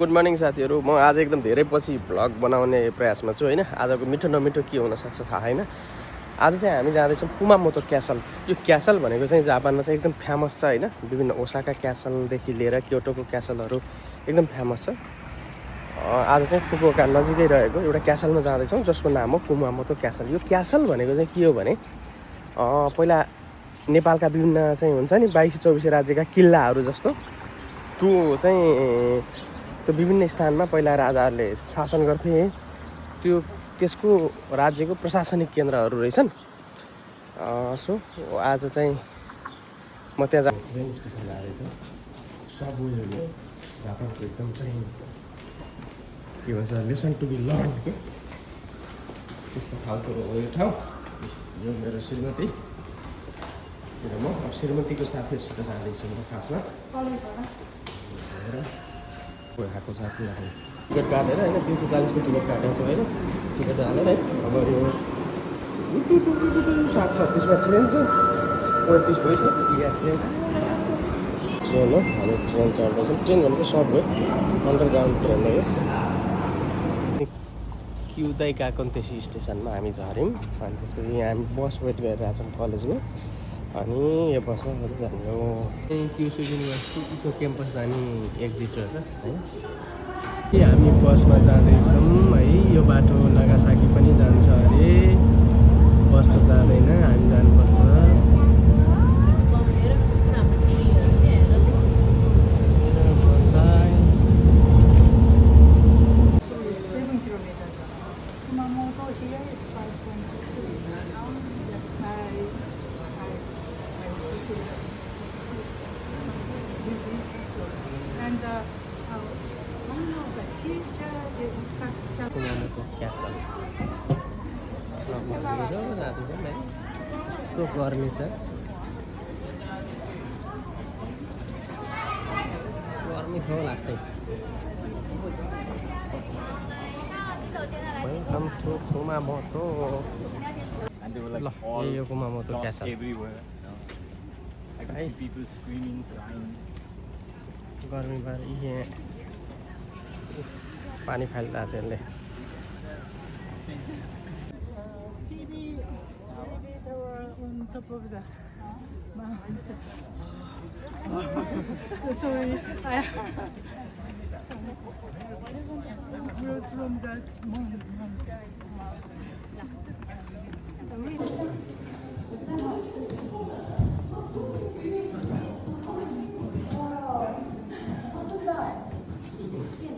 Good morning साथीहरू। म आज एकदम धेरै पछि भ्लग बनाउने प्रयासमा छु होइन। आजको मिठो नमिठो के हुनसक्छ थाहा छैन। आज चाहिँ हामी जाँदैछौँ कुमामोतो क्यासल। यो क्यासल भनेको चाहिँ जापानमा चाहिँ एकदम फेमस छ होइन। विभिन्न ओसाका क्यासलदेखि लिएर क्योटोको क्यासलहरू एकदम फेमस छ। आज चाहिँ फुकुओका नजिकै रहेको एउटा क्यासलमा जाँदैछौँ जसको नाम हो कुमामोतो क्यासल। यो क्यासल भनेको चाहिँ के हो भने पहिला नेपालका विभिन्न चाहिँ हुन्छ नि 22-24 राज्यका किल्लाहरू जस्तो त्यो चाहिँ त्यो विभिन्न स्थानमा पहिला राजाहरूले शासन गर्थे। त्यसको राज्यको प्रशासनिक केन्द्रहरू रहेछन्। सो आज चाहिँ म त्यहाँ ट्रेन स्टेसन जाँदैछु। सबवेले जापानको एकदम चाहिँ के भन्छ लेसन टु बी लर्न के त्यस्तो खालको हो यो ठाउँ। यो मेरो श्रीमती र म अब श्रीमतीको साथीहरूसित जाँदैछु म खासमा। आएको छ टिकट काटेर होइन 340को टिकट काटेको छु होइन। टिकट हालेर है अब यो 7:36मा ट्रेन छ। 35 भइसक्यो या ट्रेन हो। हामी ट्रेन चढ्दैछौँ। ट्रेन भनेको सबवे अन्डरग्राउन्ड ट्रेन हो यो। क्युदाई काकोन्तेसी स्टेसनमा हामी झऱ्यौँ। अनि त्यसपछि यहाँ हामी बस वेट गरिरहेको छौँ कलेजमा। अनि यो बसमा जाने हो क्युसु युनिभर्सिटी इको क्याम्पस जाने एक्जिट रहेछ है। हामी बसमा जाँदैछौँ है। यो बाटो नागासाकी पनि जान्छ अरे। बस त जाँदैन, हामी जानुपर्छ। कुमामोतो क्यासल जाँदैछ है। यस्तो गर्मी छ, गर्मी छ लास्टै। Welcome to कुमामोतो। ल यो कुमामोतो क्यासल। गर्मी भएर यहाँ पानी फालिरहेको छ यसले। On top of that mountain. Sorry, I brought from that mountain.